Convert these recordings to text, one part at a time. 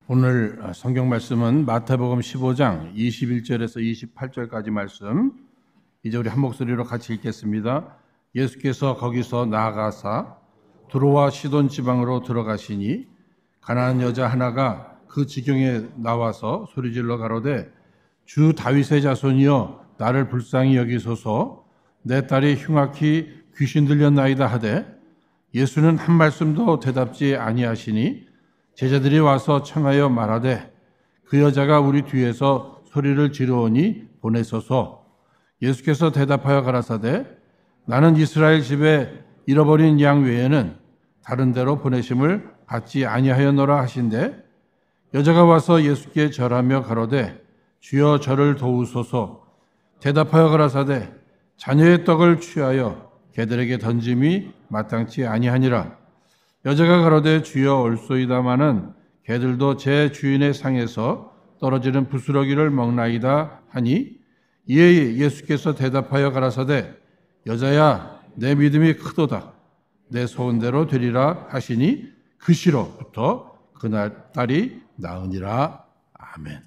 오늘 성경 말씀은 마태복음 15장 21절에서 28절까지 말씀. 이제 우리 한 목소리로 같이 읽겠습니다. 예수께서 거기서 나아가사 두로와 시돈 지방으로 들어가시니 가난한 여자 하나가 그 지경에 나와서 소리질러 가로되 주 다윗의 자손이여 나를 불쌍히 여기소서. 내 딸이 흉악히 귀신 들렸나이다 하되 예수는 한 말씀도 대답지 아니하시니 제자들이 와서 청하여 말하되 그 여자가 우리 뒤에서 소리를 지르오니 보내소서. 예수께서 대답하여 가라사대 나는 이스라엘 집에 잃어버린 양 외에는 다른 데로 보내심을 받지 아니하였노라 하신대 여자가 와서 예수께 절하며 가로되 주여 저를 도우소서. 대답하여 가라사대 자녀의 떡을 취하여 개들에게 던짐이 마땅치 아니하니라. 여자가 가로되 주여 올소이다마는 개들도 제 주인의 상에서 떨어지는 부스러기를 먹나이다 하니 이에 예수께서 대답하여 가라사대 여자야 내 믿음이 크도다. 내 소원대로 되리라 하시니 그 시로부터 그날 딸이 나으니라. 아멘.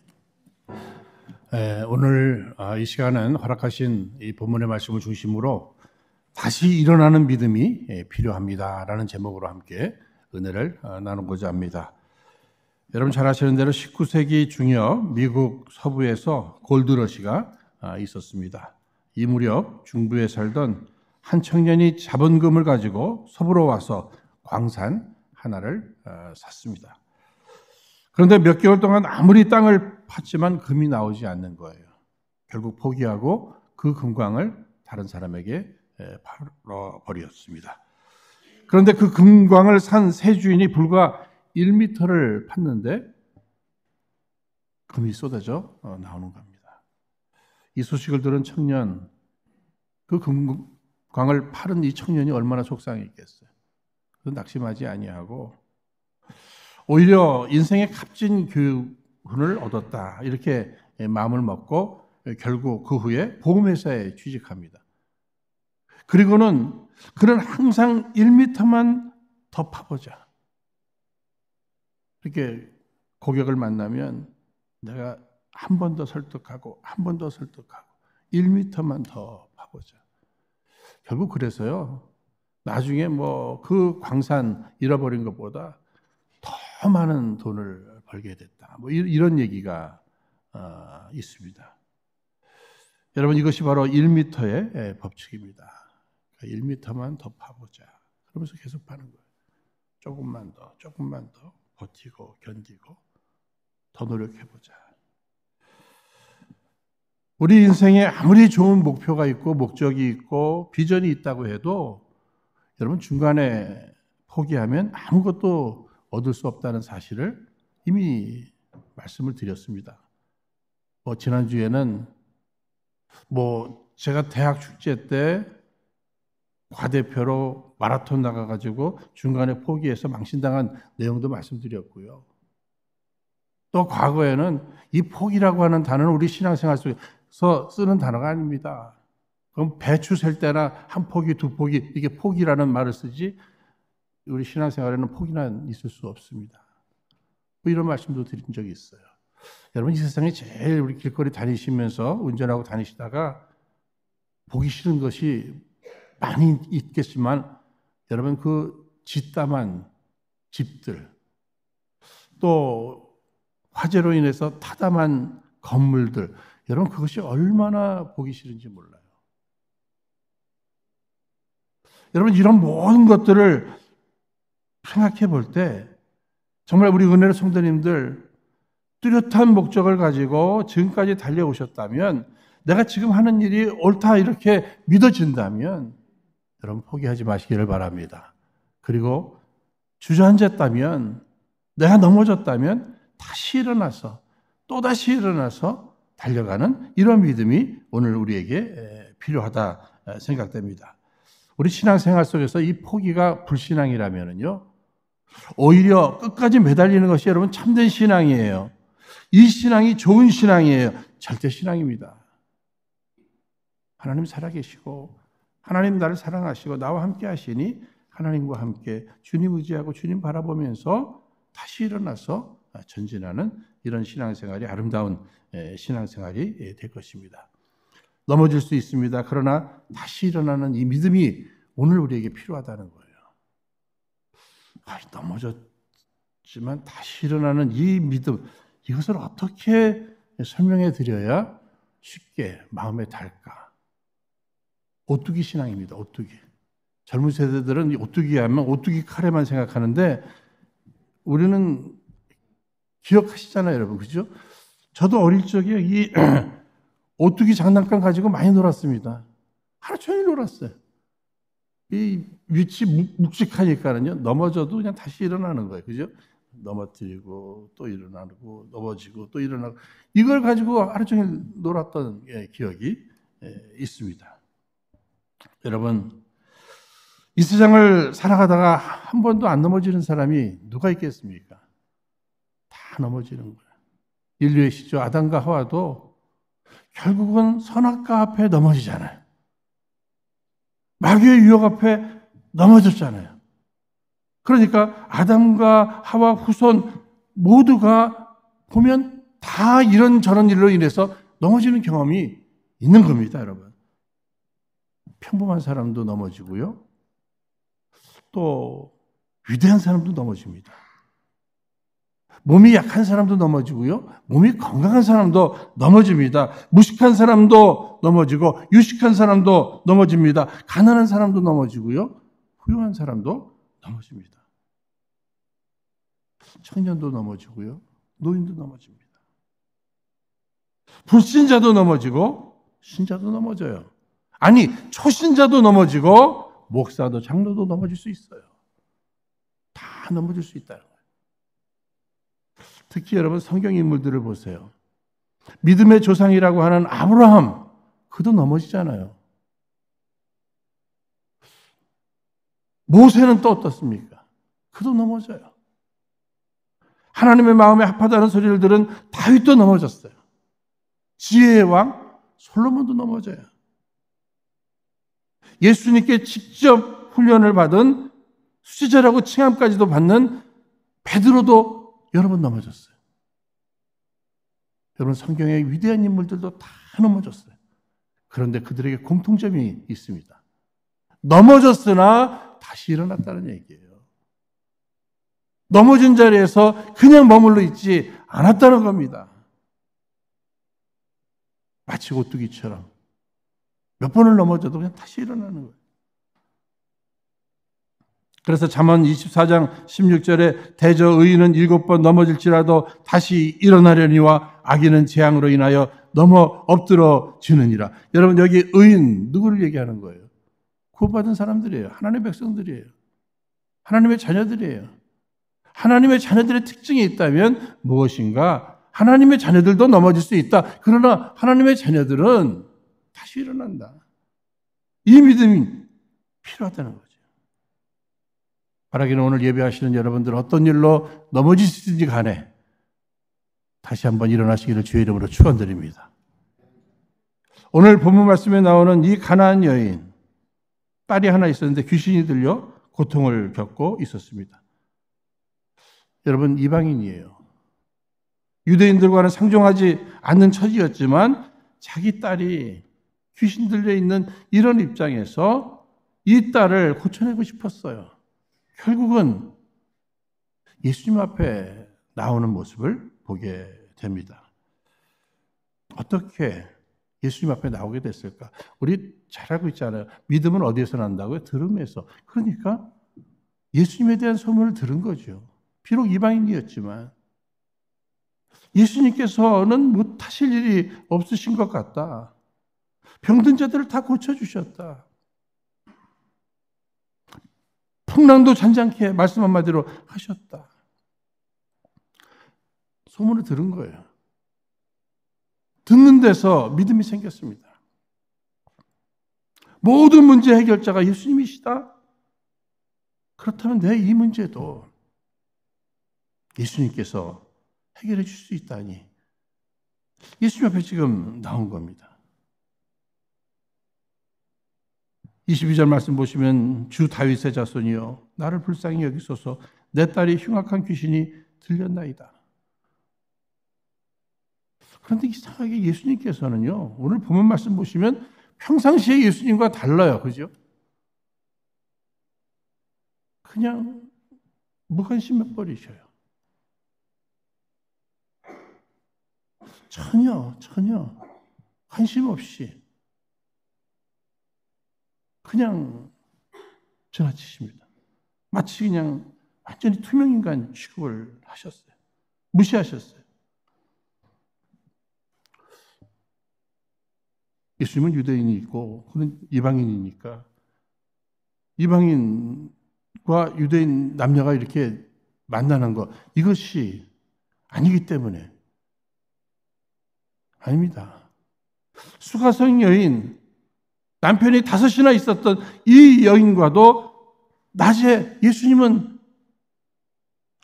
오늘 이 시간은 허락하신 이 본문의 말씀을 중심으로 다시 일어나는 믿음이 필요합니다라는 제목으로 함께 은혜를 나누고자 합니다. 여러분 잘 아시는 대로 19세기 중엽 미국 서부에서 골드러시가 있었습니다. 이 무렵 중부에 살던 한 청년이 자본금을 가지고 서부로 와서 광산 하나를 샀습니다. 그런데 몇 개월 동안 아무리 땅을 팠지만 금이 나오지 않는 거예요. 결국 포기하고 그 금광을 다른 사람에게 팔아버렸습니다. 그런데 그 금광을 산 새 주인이 불과 1m를 팠는데 금이 쏟아져 나오는 겁니다. 이 소식을 들은 청년, 그 금광을 파는 이 청년이 얼마나 속상했겠어요. 낙심하지 아니하고 오히려 인생의 값진 교훈을 얻었다 이렇게 마음을 먹고 결국 그 후에 보험회사에 취직합니다. 그리고는 그는 항상 1m만 더 파보자. 이렇게 고객을 만나면 내가 한 번 더 설득하고 한 번 더 설득하고 1m만 더 파보자. 결국 그래서요. 나중에 뭐 그 광산 잃어버린 것보다 더 많은 돈을 벌게 됐다. 뭐 이런 얘기가 있습니다. 여러분 이것이 바로 1m의 법칙입니다. 1m만 더 파보자. 그러면서 계속 파는 거예요. 조금만 더 버티고 견디고 더 노력해보자. 우리 인생에 아무리 좋은 목표가 있고 목적이 있고 비전이 있다고 해도 여러분 중간에 포기하면 아무것도 얻을 수 없다는 사실을 이미 말씀을 드렸습니다. 지난주에는 제가 대학 축제 때 과대표로 마라톤 나가가지고 중간에 포기해서 망신당한 내용도 말씀드렸고요. 또 과거에는 이 포기라고 하는 단어는 우리 신앙생활 속에서 쓰는 단어가 아닙니다. 그럼 배추 셀 때나 한 포기, 두 포기 이게 포기라는 말을 쓰지 우리 신앙생활에는 포기는 있을 수 없습니다. 이런 말씀도 드린 적이 있어요. 여러분 이 세상에 제일 우리 길거리 다니시면서 운전하고 다니시다가 보기 싫은 것이 많이 있겠지만 여러분 그 짓담한 집들 또 화재로 인해서 타담한 건물들 여러분 그것이 얼마나 보기 싫은지 몰라요. 여러분 이런 모든 것들을 생각해 볼 때 정말 우리 은혜로 성도님들 뚜렷한 목적을 가지고 지금까지 달려오셨다면 내가 지금 하는 일이 옳다 이렇게 믿어진다면 여러분 포기하지 마시기를 바랍니다. 그리고 주저앉았다면 내가 넘어졌다면 다시 일어나서 또다시 일어나서 달려가는 이런 믿음이 오늘 우리에게 필요하다 생각됩니다. 우리 신앙생활 속에서 이 포기가 불신앙이라면요 오히려 끝까지 매달리는 것이 여러분 참된 신앙이에요. 이 신앙이 좋은 신앙이에요. 절대 신앙입니다. 하나님 살아계시고 하나님 나를 사랑하시고 나와 함께 하시니 하나님과 함께 주님 의지하고 주님 바라보면서 다시 일어나서 전진하는 이런 신앙생활이 아름다운 신앙생활이 될 것입니다. 넘어질 수 있습니다. 그러나 다시 일어나는 이 믿음이 오늘 우리에게 필요하다는 거예요. 넘어졌지만 다시 일어나는 이 믿음, 이것을 어떻게 설명해 드려야 쉽게 마음에 닿을까? 오뚜기 신앙입니다. 오뚜기. 젊은 세대들은 오뚜기 하면 오뚜기 카레만 생각하는데 우리는 기억하시잖아요, 여러분. 그죠? 저도 어릴 적에 이 오뚜기 장난감 가지고 많이 놀았습니다. 하루 종일 놀았어요. 이 위치 묵직하니까는요, 넘어져도 그냥 다시 일어나는 거예요. 그죠? 넘어뜨리고 또 일어나고 넘어지고 또 일어나고 이걸 가지고 하루 종일 놀았던 기억이 있습니다. 여러분, 이 세상을 살아가다가 한 번도 안 넘어지는 사람이 누가 있겠습니까? 다 넘어지는 거예요. 인류의 시조 아담과 하와도 결국은 선악과 앞에 넘어지잖아요. 마귀의 유혹 앞에 넘어졌잖아요. 그러니까 아담과 하와 후손 모두가 보면 다 이런저런 일로 인해서 넘어지는 경험이 있는 겁니다, 여러분. 평범한 사람도 넘어지고요. 또 위대한 사람도 넘어집니다. 몸이 약한 사람도 넘어지고요. 몸이 건강한 사람도 넘어집니다. 무식한 사람도 넘어지고 유식한 사람도 넘어집니다. 가난한 사람도 넘어지고요. 훌륭한 사람도 넘어집니다. 청년도 넘어지고요. 노인도 넘어집니다. 불신자도 넘어지고 신자도 넘어져요. 아니, 초신자도 넘어지고 목사도 장로도 넘어질 수 있어요. 다 넘어질 수 있다는 거예요. 특히 여러분 성경 인물들을 보세요. 믿음의 조상이라고 하는 아브라함, 그도 넘어지잖아요. 모세는 또 어떻습니까? 그도 넘어져요. 하나님의 마음에 합하다는 소리를 들은 다윗도 넘어졌어요. 지혜의 왕 솔로몬도 넘어져요. 예수님께 직접 훈련을 받은 수제자라고 칭함까지도 받는 베드로도 여러 번 넘어졌어요. 여러분 성경의 위대한 인물들도 다 넘어졌어요. 그런데 그들에게 공통점이 있습니다. 넘어졌으나 다시 일어났다는 얘기예요. 넘어진 자리에서 그냥 머물러 있지 않았다는 겁니다. 마치 오뚜기처럼 몇 번을 넘어져도 그냥 다시 일어나는 거예요. 그래서 잠언 24장 16절에 대저 의인은 7번 넘어질지라도 다시 일어나려니와 악인은 재앙으로 인하여 넘어 엎드러지느니라. 여러분 여기 의인 누구를 얘기하는 거예요? 구원받은 사람들이에요. 하나님의 백성들이에요. 하나님의 자녀들이에요. 하나님의 자녀들의 특징이 있다면 무엇인가? 하나님의 자녀들도 넘어질 수 있다. 그러나 하나님의 자녀들은 다시 일어난다. 이 믿음이 필요하다는 거죠. 바라기는 오늘 예배하시는 여러분들 어떤 일로 넘어지시든지 간에 다시 한번 일어나시기를 주의 이름으로 축원드립니다. 오늘 본문 말씀에 나오는 이 가나안 여인, 딸이 하나 있었는데 귀신이 들려 고통을 겪고 있었습니다. 여러분 이방인이에요. 유대인들과는 상종하지 않는 처지였지만 자기 딸이 귀신 들려 있는 이런 입장에서 이 딸을 고쳐내고 싶었어요. 결국은 예수님 앞에 나오는 모습을 보게 됩니다. 어떻게 예수님 앞에 나오게 됐을까? 우리 잘 알고 있잖아요. 믿음은 어디에서 난다고요? 들음에서. 그러니까 예수님에 대한 소문을 들은 거죠. 비록 이방인이었지만 예수님께서는 못하실 일이 없으신 것 같다. 병든 자들을 다 고쳐주셨다. 풍랑도 잔잔케 말씀 한마디로 하셨다. 소문을 들은 거예요. 듣는 데서 믿음이 생겼습니다. 모든 문제 해결자가 예수님이시다? 그렇다면 내 이 문제도 예수님께서 해결해 줄 수 있다니. 예수님 앞에 지금 나온 겁니다. 22절 말씀 보시면 주 다윗의 자손이여 나를 불쌍히 여기소서 내 딸이 흉악한 귀신이 들렸나이다. 그런데 이상하게 예수님께서는요, 오늘 본문 말씀 보시면 평상시에 예수님과 달라요. 그죠? 그냥 무관심해 버리셔요. 전혀 관심 없이 그냥 지나치십니다. 마치 그냥 완전히 투명인간 취급을 하셨어요. 무시하셨어요. 예수님은 유대인이 있고 그는 이방인이니까 이방인과 유대인 남녀가 이렇게 만나는 것, 이것이 아니기 때문에 아닙니다. 수가성 여인, 남편이 5이나 있었던 이 여인과도 낮에 예수님은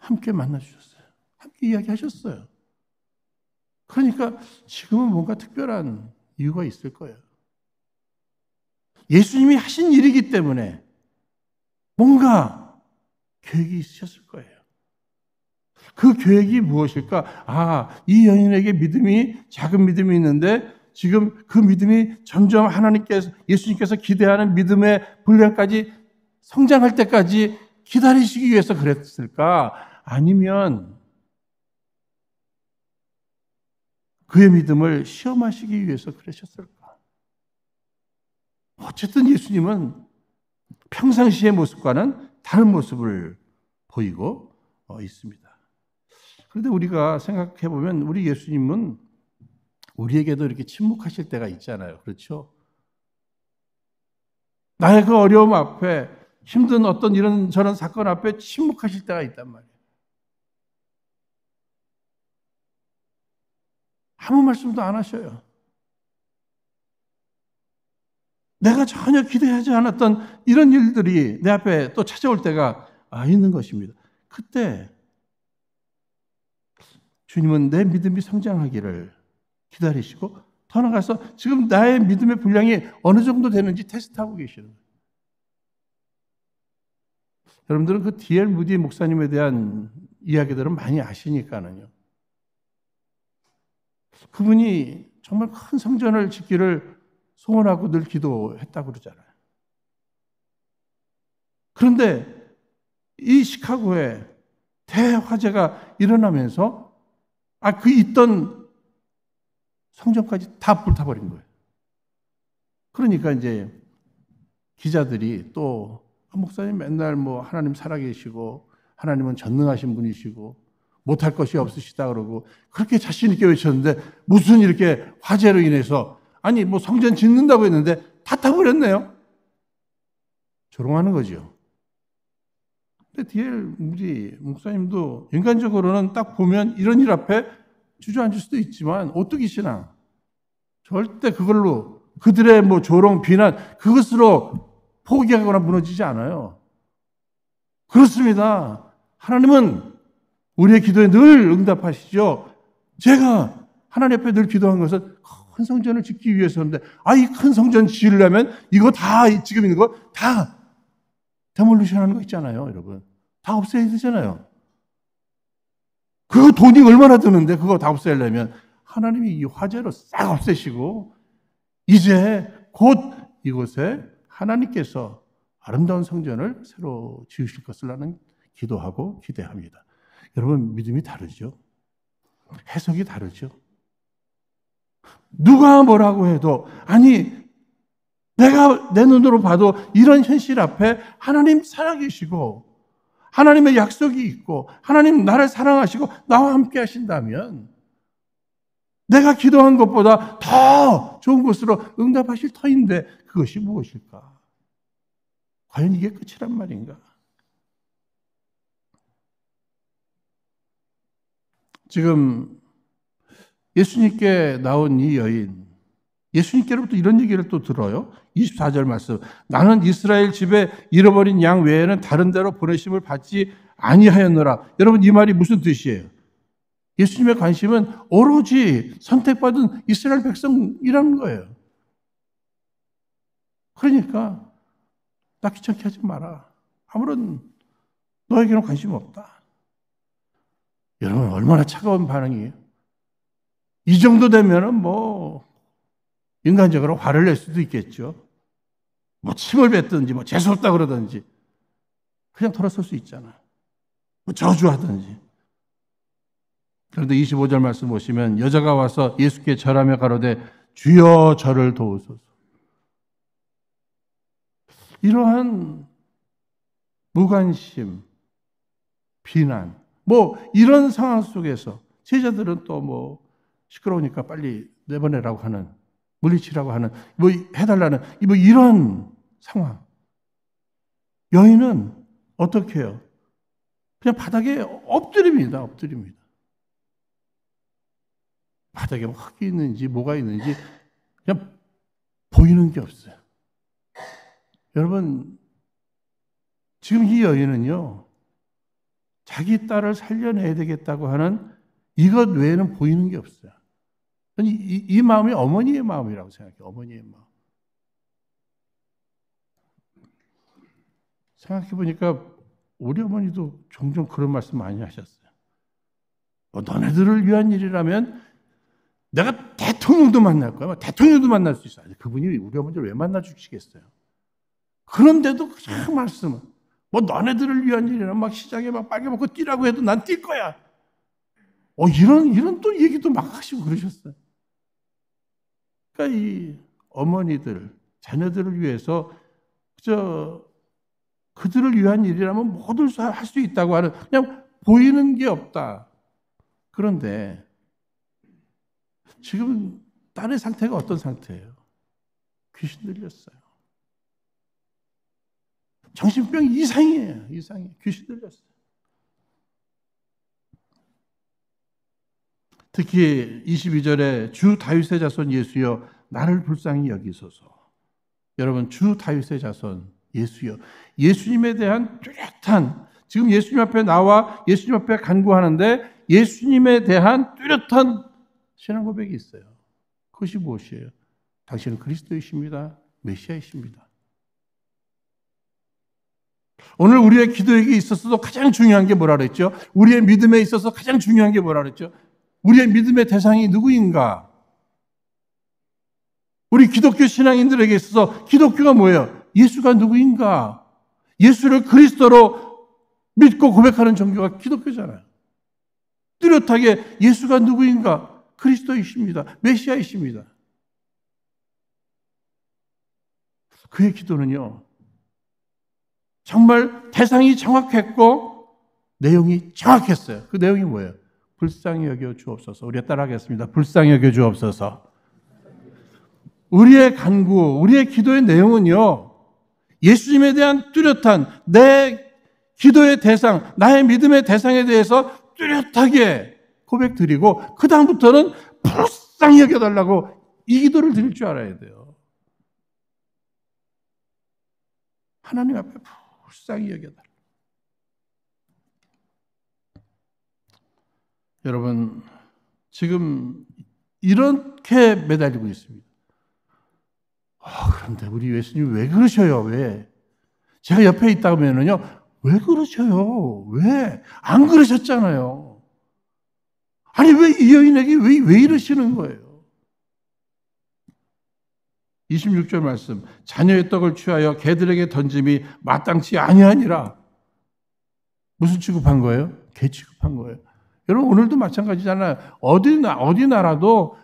함께 만나주셨어요. 함께 이야기하셨어요. 그러니까 지금은 뭔가 특별한 이유가 있을 거예요. 예수님이 하신 일이기 때문에 뭔가 계획이 있으셨을 거예요. 그 계획이 무엇일까? 이 여인에게 작은 믿음이 있는데 지금 그 믿음이 점점 예수님께서 기대하는 믿음의 분량까지 성장할 때까지 기다리시기 위해서 그랬을까? 아니면 그의 믿음을 시험하시기 위해서 그러셨을까? 어쨌든 예수님은 평상시의 모습과는 다른 모습을 보이고 있습니다. 그런데 우리가 생각해 보면 우리 예수님은 우리에게도 이렇게 침묵하실 때가 있잖아요. 그렇죠? 나의 그 어려움 앞에, 힘든 어떤 이런 저런 사건 앞에 침묵하실 때가 있단 말이에요. 아무 말씀도 안 하셔요. 내가 전혀 기대하지 않았던 이런 일들이 내 앞에 또 찾아올 때가 있는 것입니다. 그때 주님은 내 믿음이 성장하기를 기다리시고 더 나아가서 지금 나의 믿음의 분량이 어느 정도 되는지 테스트하고 계시는 거예요. 여러분들은 그 D.L. 무디 목사님에 대한 이야기들은 많이 아시니까는요. 그분이 정말 큰 성전을 짓기를 소원하고 늘 기도했다고 그러잖아요. 그런데 이 시카고에 대화재가 일어나면서 그 있던 성전까지 다 불타버린 거예요. 그러니까 이제 기자들이 또 목사님 맨날 하나님 살아계시고 하나님은 전능하신 분이시고 못할 것이 없으시다 그러고 그렇게 자신 있게 외쳤는데 무슨 이렇게 화재로 인해서 성전 짓는다고 했는데 다 타버렸네요. 조롱하는 거죠. 근데 D.L. 무디 목사님도 인간적으로는 딱 보면 이런 일 앞에 주저앉을 수도 있지만 오뚜기 신앙 절대 그걸로 그들의 조롱, 비난 그것으로 포기하거나 무너지지 않아요. 그렇습니다. 하나님은 우리의 기도에 늘 응답하시죠. 제가 하나님 앞에 늘 기도한 것은 큰 성전을 짓기 위해서인데 이 큰 성전 지으려면 이거 다 지금 있는 거 다 데몰리션 하는 거 있잖아요. 여러분. 다 없애야 되잖아요. 그 돈이 얼마나 드는데 그거 다 없애려면 하나님이 이 화재로 싹 없애시고 이제 곧 이곳에 하나님께서 아름다운 성전을 새로 지으실 것을 나는 기도하고 기대합니다. 여러분 믿음이 다르죠? 해석이 다르죠? 누가 뭐라고 해도 내가 내 눈으로 봐도 이런 현실 앞에 하나님 살아계시고 하나님의 약속이 있고 하나님 나를 사랑하시고 나와 함께 하신다면 내가 기도한 것보다 더 좋은 것으로 응답하실 터인데 그것이 무엇일까? 과연 이게 끝이란 말인가? 지금 예수님께 나온 이 여인, 예수님께로부터 이런 얘기를 또 들어요. 24절 말씀. 나는 이스라엘 집에 잃어버린 양 외에는 다른 데로 보내심을 받지 아니하였노라. 여러분 이 말이 무슨 뜻이에요? 예수님의 관심은 오로지 선택받은 이스라엘 백성이라는 거예요. 그러니까 나 귀찮게 하지 마라. 아무런 너에게는 관심 없다. 여러분 얼마나 차가운 반응이에요. 이 정도 되면은 인간적으로 화를 낼 수도 있겠죠. 침을 뱉든지 재수없다 그러든지 그냥 돌아설 수 있잖아. 저주하든지. 그런데 25절 말씀 보시면 여자가 와서 예수께 절하며 가로되 주여 저를 도우소서. 이러한 무관심, 비난, 이런 상황 속에서 제자들은 또 시끄러우니까 빨리 내보내라고 하는, 물리치라고 하는, 해달라는, 이런 상황. 여인은 어떻게 해요? 그냥 바닥에 엎드립니다. 바닥에 흙이 있는지 뭐가 있는지 그냥 보이는 게 없어요. 여러분, 지금 이 여인은요, 자기 딸을 살려내야 되겠다고 하는 이것 외에는 보이는 게 없어요. 이 마음이 어머니의 마음이라고 생각해요. 어머니의 마음. 생각해 보니까 우리 어머니도 종종 그런 말씀 많이 하셨어요. 너네들을 위한 일이라면 내가 대통령도 만날 거야. 대통령도 만날 수 있어. 그분이 우리 어머니를 왜 만나 주시겠어요? 그런데도 그 말씀은 너네들을 위한 일이라면 시장에 빨개 먹고 뛰라고 해도 난 뛸 거야. 이런 또 얘기도 막 하시고 그러셨어요. 그러니까 이 어머니들, 자녀들을 위해서 그들을 위한 일이라면 뭐든 할 수 있다고 하는, 그냥 보이는 게 없다. 그런데 지금 딸의 상태가 어떤 상태예요? 귀신 들렸어요. 정신병 이상이에요. 귀신 들렸어요. 특히 22절에 주 다윗의 자손 예수여 나를 불쌍히 여기소서. 여러분, 주 다윗의 자손 예수여, 예수님에 대한 뚜렷한, 지금 예수님 앞에 나와 예수님 앞에 간구하는데 예수님에 대한 뚜렷한 신앙 고백이 있어요. 그것이 무엇이에요? 당신은 그리스도이십니다. 메시아이십니다. 오늘 우리의 기도에 있어서도 가장 중요한 게 뭐라 그랬죠? 우리의 믿음에 있어서 가장 중요한 게 뭐라 그랬죠? 우리의 믿음의 대상이 누구인가? 우리 기독교 신앙인들에게 있어서 기독교가 뭐예요? 예수가 누구인가? 예수를 그리스도로 믿고 고백하는 종교가 기독교잖아요. 뚜렷하게 예수가 누구인가? 그리스도이십니다. 메시아이십니다. 그의 기도는요, 정말 대상이 정확했고 내용이 정확했어요. 그 내용이 뭐예요? 불쌍히 여겨 주옵소서. 우리가 따라하겠습니다. 불쌍히 여겨 주옵소서. 우리의 간구, 우리의 기도의 내용은요, 예수님에 대한 뚜렷한 내 기도의 대상, 나의 믿음의 대상에 대해서 뚜렷하게 고백드리고 그 다음부터는 불쌍히 여겨달라고 이 기도를 드릴 줄 알아야 돼요. 하나님 앞에 불쌍히 여겨달라. 여러분, 지금 이렇게 매달리고 있습니다. 그런데 우리 예수님 왜 그러셔요? 왜? 제가 옆에 있다 보면은요, 왜 그러셔요? 왜? 안 그러셨잖아요. 아니, 왜 이 여인에게 왜 이러시는 거예요? 26절 말씀, 자녀의 떡을 취하여 개들에게 던짐이 마땅치 아니하니라. 무슨 취급한 거예요? 개 취급한 거예요. 여러분, 오늘도 마찬가지잖아요. 어디 나라도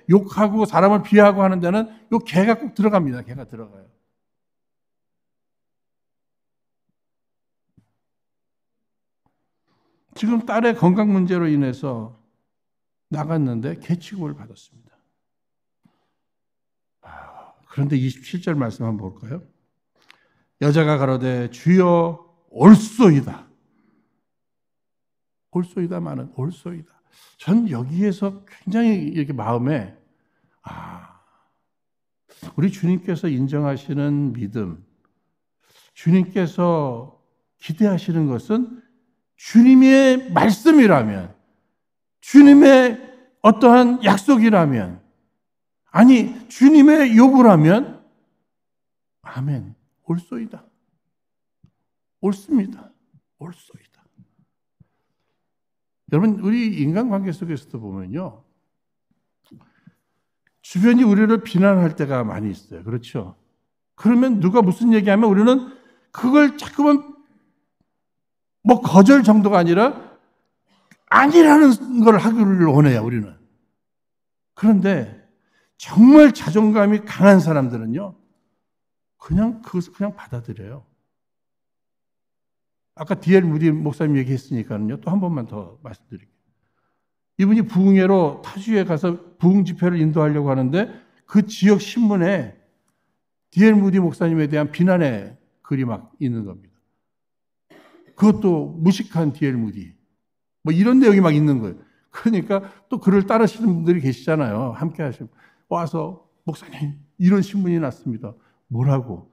욕하고 사람을 비하하고 하는 데는 요 개가 꼭 들어갑니다. 개가 들어가요. 지금 딸의 건강 문제로 인해서 나갔는데 개 취급을 받았습니다. 그런데 27절 말씀 한번 볼까요? 여자가 가로되 주여 올소이다. 올소이다마는 올소이다. 전 여기에서 굉장히 이렇게 마음에 우리 주님께서 인정하시는 믿음, 주님께서 기대하시는 것은 주님의 말씀이라면, 주님의 어떠한 약속이라면, 아니 주님의 요구라면 아멘, 올소이다. 옳습니다. 올소이다. 여러분, 우리 인간관계 속에서도 보면요, 주변이 우리를 비난할 때가 많이 있어요. 그렇죠? 그러면 누가 무슨 얘기하면 우리는 그걸 자꾸만 뭐 거절 정도가 아니라 아니라는 걸 하기를 원해요, 우리는. 그런데 정말 자존감이 강한 사람들은요, 그냥 그것을 그냥 받아들여요. 아까 D.L. 무디 목사님 얘기했으니까요, 또 한 번만 더 말씀드릴게요. 이분이 부흥회로 타주에 가서 부흥 집회를 인도하려고 하는데 그 지역 신문에 D.L. 무디 목사님에 대한 비난의 글이 막 있는 겁니다. 그것도 무식한 D.L. 무디. 뭐 이런 내용이 막 있는 거예요. 그러니까 또 글을 따르시는 분들이 계시잖아요. 함께 하시면. 와서 목사님 이런 신문이 났습니다. 뭐라고?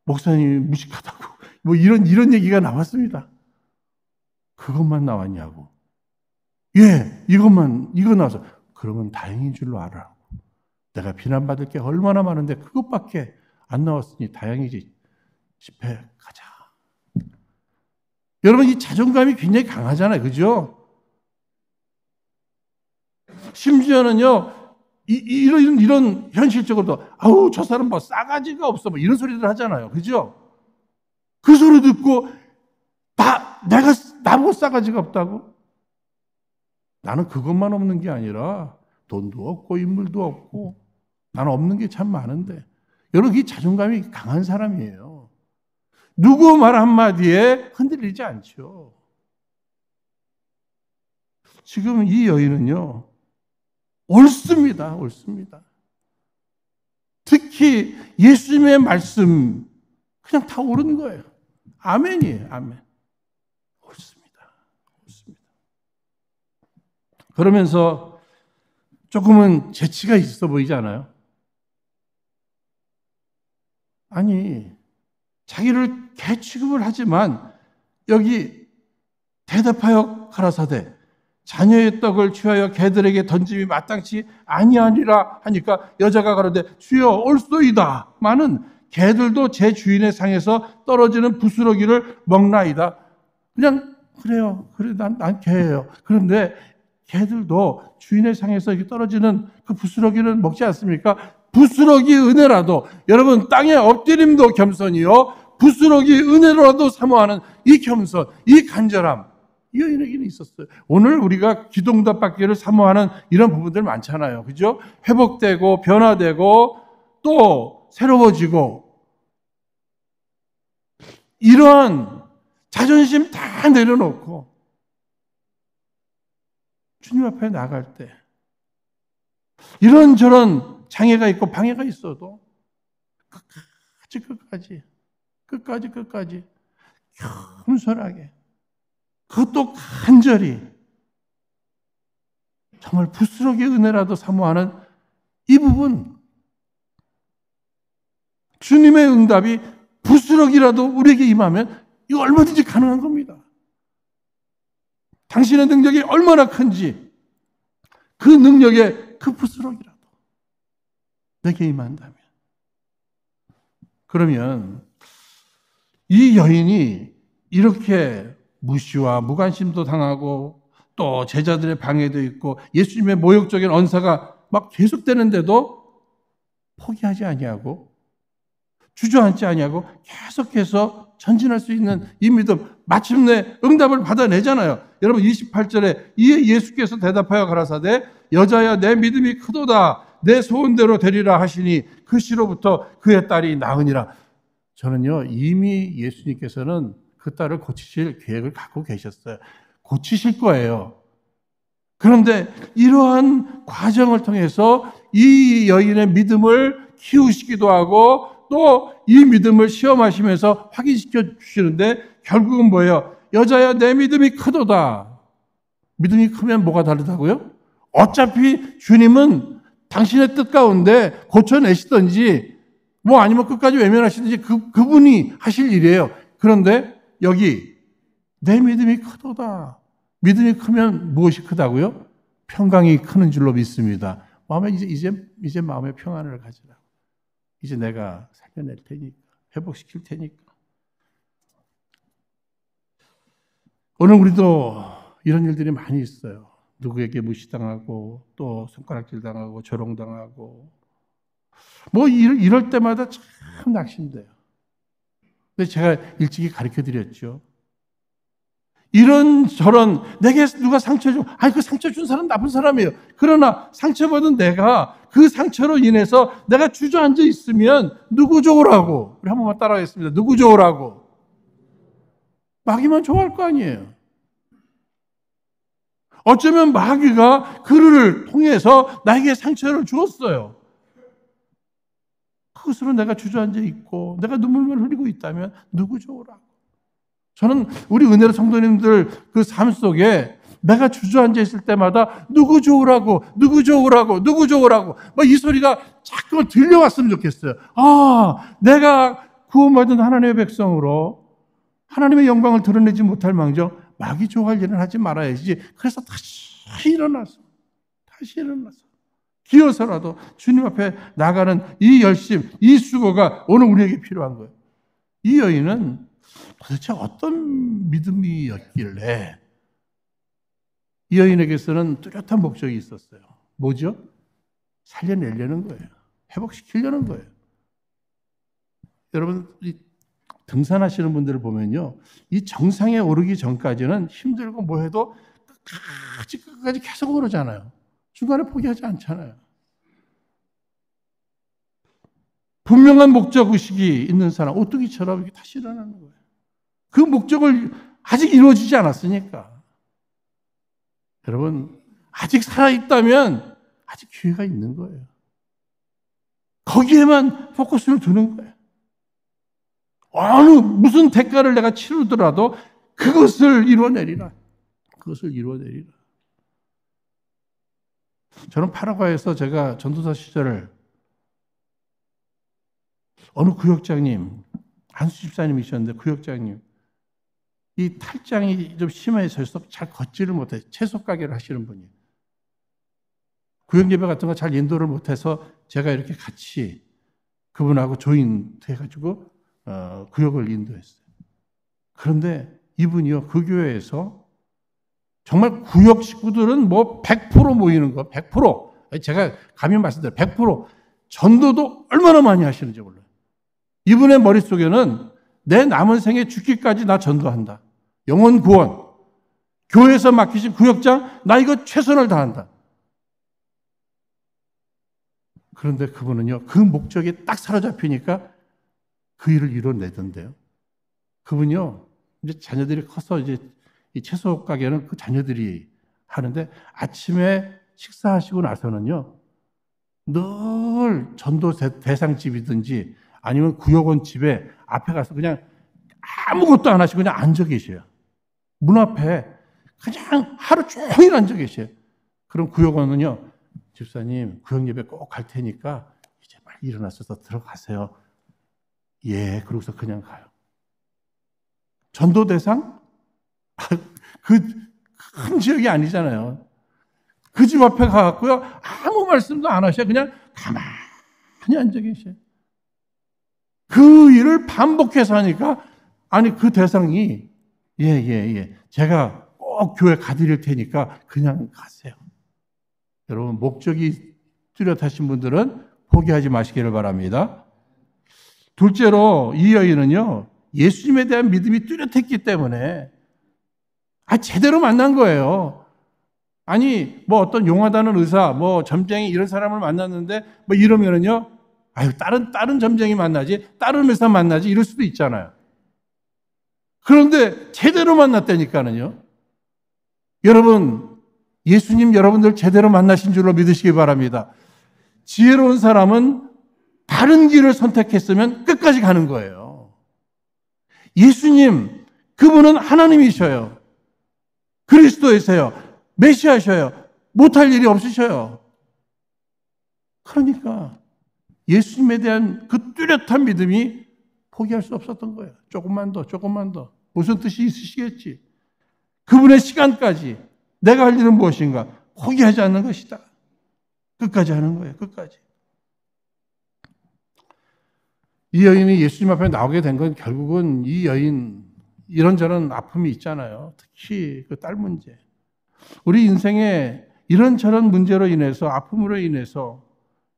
목사님이 무식하다고. 뭐 이런 얘기가 나왔습니다. 그것만 나왔냐고. 예, 이거 나와서. 그러면 다행인 줄로 알아. 내가 비난받을 게 얼마나 많은데 그것밖에 안 나왔으니 다행이지. 집회 가자. 여러분, 이 자존감이 굉장히 강하잖아요. 그죠? 심지어는요, 이런 현실적으로도, 아우, 저 사람 뭐 싸가지가 없어. 뭐 이런 소리들 하잖아요. 그죠? 그 소리 듣고, 나보고 싸가지가 없다고? 나는 그것만 없는 게 아니라 돈도 없고 인물도 없고 나는 없는 게 참 많은데. 여러분, 이 자존감이 강한 사람이에요. 누구 말 한마디에 흔들리지 않죠. 지금 이 여인은요, 옳습니다. 옳습니다. 특히 예수님의 말씀 그냥 다 옳은 거예요. 아멘이에요. 아멘. 옳습니다. 옳습니다. 그러면서 조금은 재치가 있어 보이지 않아요? 아니, 자기를 개 취급을 하지만 여기 대답하여 가라사대 자녀의 떡을 취하여 개들에게 던짐이 마땅치 아니하니라 하니까 여자가 가로되 주여 옳소이다. 마는 개들도 제 주인의 상에서 떨어지는 부스러기를 먹나이다. 그냥 그래요. 그래 난 개예요. 그런데 개들도 주인의 상에서 이렇게 떨어지는 그 부스러기를 먹지 않습니까? 부스러기 은혜라도, 여러분, 땅에 엎드림도 겸손이요 부스러기 은혜로라도 사모하는 이 겸손, 이 간절함, 이 여인에게는 있었어요. 오늘 우리가 기도응답 받기를 사모하는 이런 부분들 많잖아요. 그죠? 회복되고 변화되고 또 새로워지고, 이런 자존심 다 내려놓고 주님 앞에 나갈 때 이런저런 장애가 있고 방해가 있어도 끝까지 겸손하게, 그것도 간절히 정말 부스러기 은혜라도 사모하는 이 부분, 주님의 응답이 부스러기라도 우리에게 임하면 이거 얼마든지 가능한 겁니다. 당신의 능력이 얼마나 큰지 그 능력에 그 부스러기라도 내게 임한다면, 그러면 이 여인이 이렇게 무시와 무관심도 당하고 또 제자들의 방해도 있고 예수님의 모욕적인 언사가 막 계속되는데도 포기하지 아니하고 주저앉지 아니하고 계속해서 전진할 수 있는 이 믿음, 마침내 응답을 받아내잖아요. 여러분 28절에 이에 예수께서 대답하여 가라사대 여자야 내 믿음이 크도다 내 소원대로 되리라 하시니 그 시로부터 그의 딸이 나으니라. 저는요, 이미 예수님께서는 그 딸을 고치실 계획을 갖고 계셨어요. 고치실 거예요. 그런데 이러한 과정을 통해서 이 여인의 믿음을 키우시기도 하고 또 이 믿음을 시험하시면서 확인시켜 주시는데 결국은 뭐예요? 여자야 내 믿음이 크도다. 믿음이 크면 뭐가 다르다고요? 어차피 주님은 당신의 뜻 가운데 고쳐내시든지 뭐 아니면 끝까지 외면하시든지 그분이 하실 일이에요. 그런데 여기 내 믿음이 크도다. 믿음이 크면 무엇이 크다고요? 평강이 크는 줄로 믿습니다. 마음에 이제 마음의 평안을 가지라. 이제 내가 살려낼 테니까, 회복시킬 테니까. 오늘 우리도 이런 일들이 많이 있어요. 누구에게 무시당하고 또 손가락질 당하고 조롱당하고 뭐 이럴 때마다 참 낙심돼요. 근데 제가 일찍이 가르쳐 드렸죠. 이런저런 내게 누가 상처 줘, 아니 그 상처 준 사람 나쁜 사람이에요. 그러나 상처받은 내가 그 상처로 인해서 내가 주저앉아 있으면 누구 좋으라고? 우리 한 번만 따라하겠습니다. 누구 좋으라고? 마귀만 좋아할 거 아니에요. 어쩌면 마귀가 그를 통해서 나에게 상처를 주었어요. 그것으로 내가 주저앉아 있고 내가 눈물만 흘리고 있다면 누구 좋으라고? 저는 우리 은혜로 성도님들 그 삶 속에 내가 주저앉아 있을 때마다 누구 좋으라고, 누구 좋으라고, 누구 좋으라고 막 이 소리가 자꾸 들려왔으면 좋겠어요. 아, 내가 구원받은 하나님의 백성으로 하나님의 영광을 드러내지 못할 망정 마귀 좋아할 일은 하지 말아야지. 그래서 다시 일어나서 기어서라도 주님 앞에 나가는 이 열심, 이 수고가 오늘 우리에게 필요한 거예요. 이 여인은 도대체 어떤 믿음이었길래 이 여인에게서는 뚜렷한 목적이 있었어요. 뭐죠? 살려내려는 거예요. 회복시키려는 거예요. 여러분, 등산하시는 분들을 보면요, 이 정상에 오르기 전까지는 힘들고 뭐 해도 끝까지 계속 오르잖아요. 중간에 포기하지 않잖아요. 분명한 목적의식이 있는 사람, 오뚜기처럼 이렇게 다시 일어나는 거예요. 그 목적을 아직 이루어지지 않았으니까. 여러분, 아직 살아있다면 아직 기회가 있는 거예요. 거기에만 포커스를 두는 거예요. 무슨 대가를 내가 치르더라도 그것을 이루어내리라. 그것을 이루어내리라. 저는 파라과이에서 제가 전도사 시절을 어느 구역장님, 한수 집사님이셨는데 구역장님, 이 탈장이 좀 심해서 잘 걷지를 못해 채소 가게를 하시는 분이에요. 구역 예배 같은 거 잘 인도를 못해서 제가 이렇게 같이 그분하고 조인해가지고 구역을 인도했어요. 그런데 이분이요, 그 교회에서 정말 구역 식구들은 뭐 100% 모이는 거, 100%. 제가 감히 말씀드려요. 100%. 전도도 얼마나 많이 하시는지 몰라요. 이분의 머릿속에는 내 남은 생에 죽기까지 나 전도한다. 영혼 구원. 교회에서 맡기신 구역장, 나 이거 최선을 다한다. 그런데 그분은요, 그 목적이 딱 사로잡히니까 그 일을 이뤄내던데요. 그분요, 이제 자녀들이 커서 이제 이 채소 가게는 그 자녀들이 하는데 아침에 식사하시고 나서는요, 늘 전도 대상집이든지 아니면 구역원 집에 앞에 가서 그냥 아무것도 안 하시고 그냥 앉아 계셔요. 문 앞에 그냥 하루 종일 앉아 계셔요. 그럼 구역원은요, 집사님, 구역 예배 꼭 갈 테니까 이제 빨리 일어나셔서 들어가세요. 예, 그러고서 그냥 가요. 전도 대상? 그 큰 지역이 아니잖아요. 그 집 앞에 가갖고요, 아무 말씀도 안 하셔요. 그냥 가만히 앉아 계셔요. 그 일을 반복해서 하니까, 아니, 그 대상이, 제가 꼭 교회 가드릴 테니까 그냥 가세요. 여러분, 목적이 뚜렷하신 분들은 포기하지 마시기를 바랍니다. 둘째로, 이 여인은요, 예수님에 대한 믿음이 뚜렷했기 때문에, 제대로 만난 거예요. 아니, 뭐 어떤 용하다는 의사, 뭐 점쟁이 이런 사람을 만났는데, 뭐 이러면은요, 다른 점쟁이 만나지, 다른 의사 만나지, 이럴 수도 있잖아요. 그런데 제대로 만났다니까는요. 여러분, 예수님 여러분들 제대로 만나신 줄로 믿으시기 바랍니다. 지혜로운 사람은 다른 길을 선택했으면 끝까지 가는 거예요. 예수님, 그분은 하나님이셔요. 그리스도이세요. 메시아셔요. 못할 일이 없으셔요. 그러니까 예수님에 대한 그 뚜렷한 믿음이 포기할 수 없었던 거예요. 조금만 더. 무슨 뜻이 있으시겠지. 그분의 시간까지 내가 할 일은 무엇인가? 포기하지 않는 것이다. 끝까지 하는 거예요. 끝까지. 이 여인이 예수님 앞에 나오게 된 건 결국은 이 여인 이런저런 아픔이 있잖아요. 특히 그 딸 문제. 우리 인생에 이런저런 문제로 인해서, 아픔으로 인해서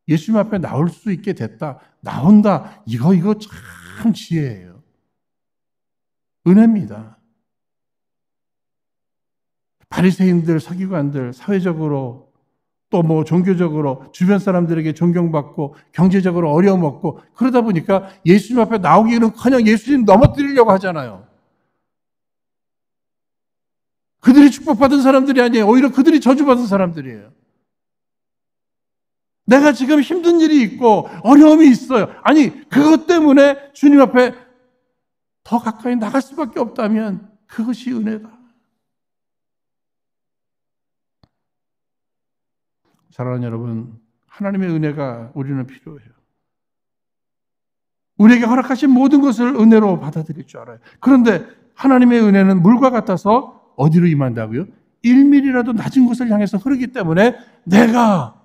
예수님 앞에 나올 수 있게 됐다. 나온다. 이거 참 지혜예요. 은혜입니다. 바리새인들, 서기관들, 사회적으로 또 뭐 종교적으로 주변 사람들에게 존경받고 경제적으로 어려움 없고 그러다 보니까 예수님 앞에 나오기는커녕 예수님 넘어뜨리려고 하잖아요. 그들이 축복받은 사람들이 아니에요. 오히려 그들이 저주받은 사람들이에요. 내가 지금 힘든 일이 있고 어려움이 있어요. 아니, 그것 때문에 주님 앞에 더 가까이 나갈 수밖에 없다면 그것이 은혜다. 사랑하는 여러분, 하나님의 은혜가 우리는 필요해요. 우리에게 허락하신 모든 것을 은혜로 받아들일 줄 알아요. 그런데 하나님의 은혜는 물과 같아서 어디로 임한다고요? 1mm라도 낮은 곳을 향해서 흐르기 때문에 내가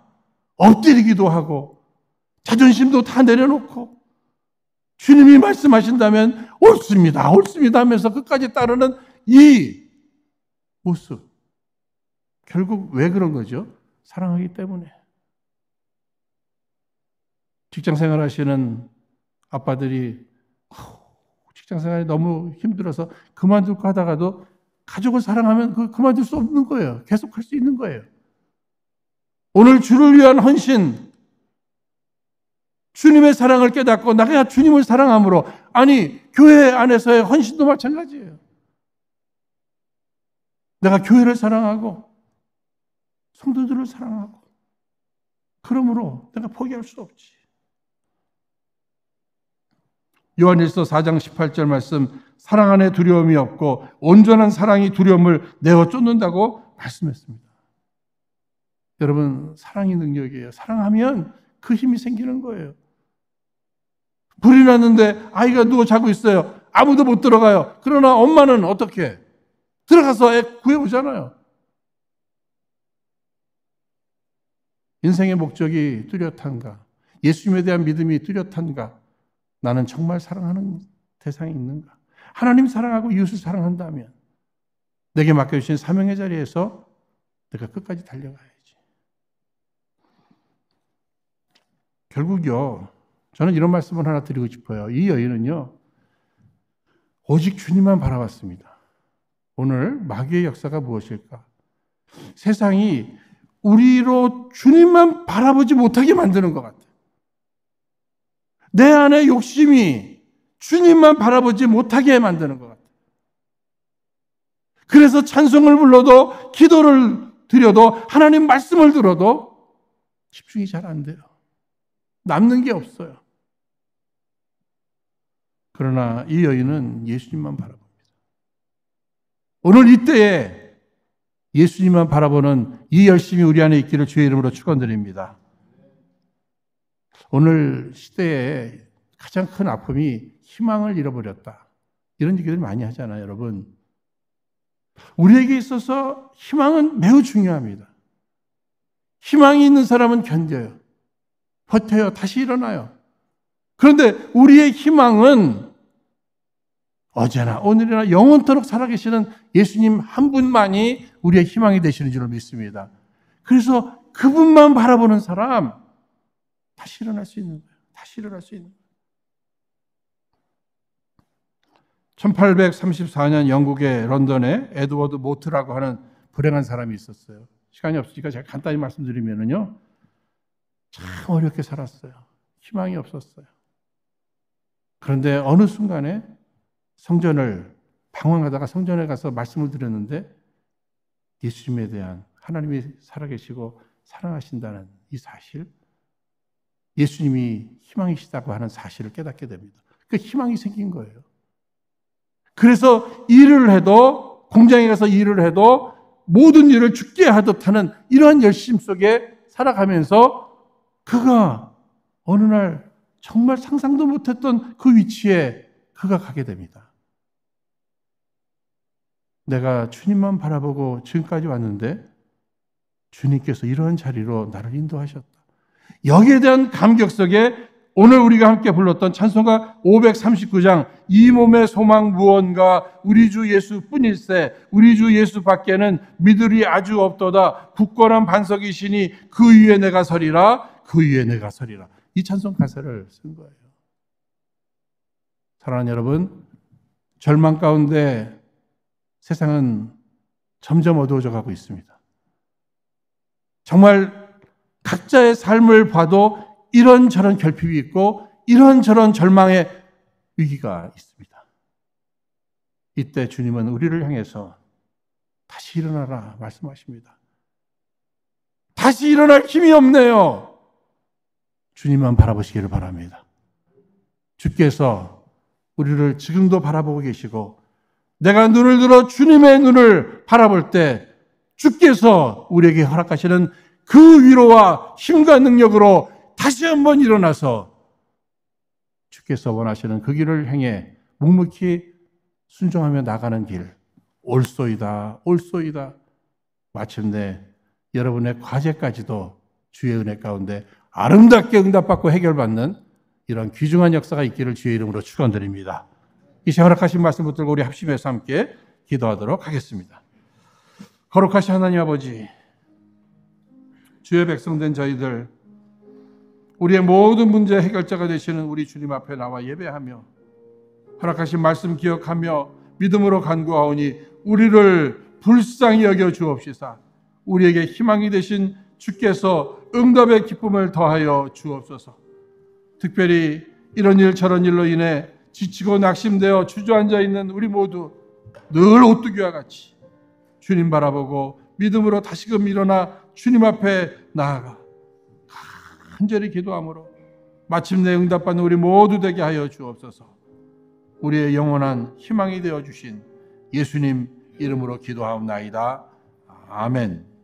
엎드리기도 하고 자존심도 다 내려놓고 주님이 말씀하신다면 옳습니다, 옳습니다 하면서 끝까지 따르는 이 모습. 결국 왜 그런 거죠? 사랑하기 때문에. 직장생활 하시는 아빠들이 직장생활이 너무 힘들어서 그만둘까 하다가도 가족을 사랑하면 그만둘 수 없는 거예요. 계속할 수 있는 거예요. 오늘 주를 위한 헌신, 주님의 사랑을 깨닫고 내가 주님을 사랑함으로, 아니 교회 안에서의 헌신도 마찬가지예요. 내가 교회를 사랑하고 성도들을 사랑하고 그러므로 내가 포기할 수 없지. 요한일서 4장 18절 말씀, 사랑 안에 두려움이 없고 온전한 사랑이 두려움을 내어 쫓는다고 말씀했습니다. 여러분, 사랑이 능력이에요. 사랑하면 그 힘이 생기는 거예요. 불이 났는데 아이가 누워 자고 있어요. 아무도 못 들어가요. 그러나 엄마는 어떻게? 들어가서 애 구해오잖아요. 인생의 목적이 뚜렷한가? 예수님에 대한 믿음이 뚜렷한가? 나는 정말 사랑하는 대상이 있는가? 하나님 사랑하고 이웃을 사랑한다면 내게 맡겨주신 사명의 자리에서 내가 끝까지 달려가야지. 결국요, 저는 이런 말씀을 하나 드리고 싶어요. 이 여인은요, 오직 주님만 바라봤습니다. 오늘 마귀의 역사가 무엇일까? 세상이 우리로 주님만 바라보지 못하게 만드는 것 같아요. 내 안에 욕심이 주님만 바라보지 못하게 만드는 것 같아요. 그래서 찬송을 불러도 기도를 드려도 하나님 말씀을 들어도 집중이 잘 안 돼요. 남는 게 없어요. 그러나 이 여인은 예수님만 바라봅니다. 오늘 이때에 예수님만 바라보는 이 열심이 우리 안에 있기를 주의 이름으로 축원드립니다. 오늘 시대에 가장 큰 아픔이 희망을 잃어버렸다. 이런 얘기들 많이 하잖아요, 여러분. 우리에게 있어서 희망은 매우 중요합니다. 희망이 있는 사람은 견뎌요. 버텨요. 다시 일어나요. 그런데 우리의 희망은 어제나 오늘이나 영원토록 살아계시는 예수님 한 분만이 우리의 희망이 되시는 줄을 믿습니다. 그래서 그분만 바라보는 사람, 다시 일어날 수 있는 거예요. 다시 일어날 수 있는 거예요. 1834년 영국의 런던에 에드워드 모트라고 하는 불행한 사람이 있었어요. 시간이 없으니까 제가 간단히 말씀드리면요, 참 어렵게 살았어요. 희망이 없었어요. 그런데 어느 순간에 성전을 방황하다가 성전에 가서 말씀을 드렸는데 예수님에 대한, 하나님이 살아계시고 사랑하신다는 이 사실, 예수님이 희망이시다고 하는 사실을 깨닫게 됩니다. 그 희망이 생긴 거예요. 그래서 일을 해도, 공장에 가서 일을 해도 모든 일을 죽게 하듯 하는 이러한 열심 속에 살아가면서 그가 어느 날 정말 상상도 못했던 그 위치에 그가 가게 됩니다. 내가 주님만 바라보고 지금까지 왔는데 주님께서 이러한 자리로 나를 인도하셨다. 여기에 대한 감격 속에 오늘 우리가 함께 불렀던 찬송가 539장 이 몸의 소망 무언가 우리 주 예수뿐일세 우리 주 예수 밖에는 믿으리 아주 없도다 굳건한 반석이시니 그 위에 내가 서리라 그 위에 내가 서리라. 이 찬송 가사를 쓴 거예요. 사랑하는 여러분, 절망 가운데 세상은 점점 어두워져 가고 있습니다. 정말 각자의 삶을 봐도 이런저런 결핍이 있고 이런저런 절망의 위기가 있습니다. 이때 주님은 우리를 향해서 다시 일어나라 말씀하십니다. 다시 일어날 힘이 없네요. 주님만 바라보시기를 바랍니다. 주께서 우리를 지금도 바라보고 계시고 내가 눈을 들어 주님의 눈을 바라볼 때 주께서 우리에게 허락하시는 그 위로와 힘과 능력으로 다시 한번 일어나서 주께서 원하시는 그 길을 향해 묵묵히 순종하며 나가는 길 올소이다 올소이다. 마침내 여러분의 과제까지도 주의 은혜 가운데 아름답게 응답받고 해결받는 이런 귀중한 역사가 있기를 주의 이름으로 축원드립니다. 이 시간 허락하신 말씀 붙들고 우리 합심해서 함께 기도하도록 하겠습니다. 거룩하신 하나님 아버지, 주의 백성된 저희들 우리의 모든 문제 해결자가 되시는 우리 주님 앞에 나와 예배하며 허락하신 말씀 기억하며 믿음으로 간구하오니 우리를 불쌍히 여겨 주옵시사. 우리에게 희망이 되신 주께서 응답의 기쁨을 더하여 주옵소서. 특별히 이런 일 저런 일로 인해 지치고 낙심되어 주저앉아 있는 우리 모두 늘 오뚜기와 같이 주님 바라보고 믿음으로 다시금 일어나 주님 앞에 나아가 간절히 기도함으로 마침내 응답받는 우리 모두 되게 하여 주옵소서. 우리의 영원한 희망이 되어주신 예수님 이름으로 기도하옵나이다. 아멘.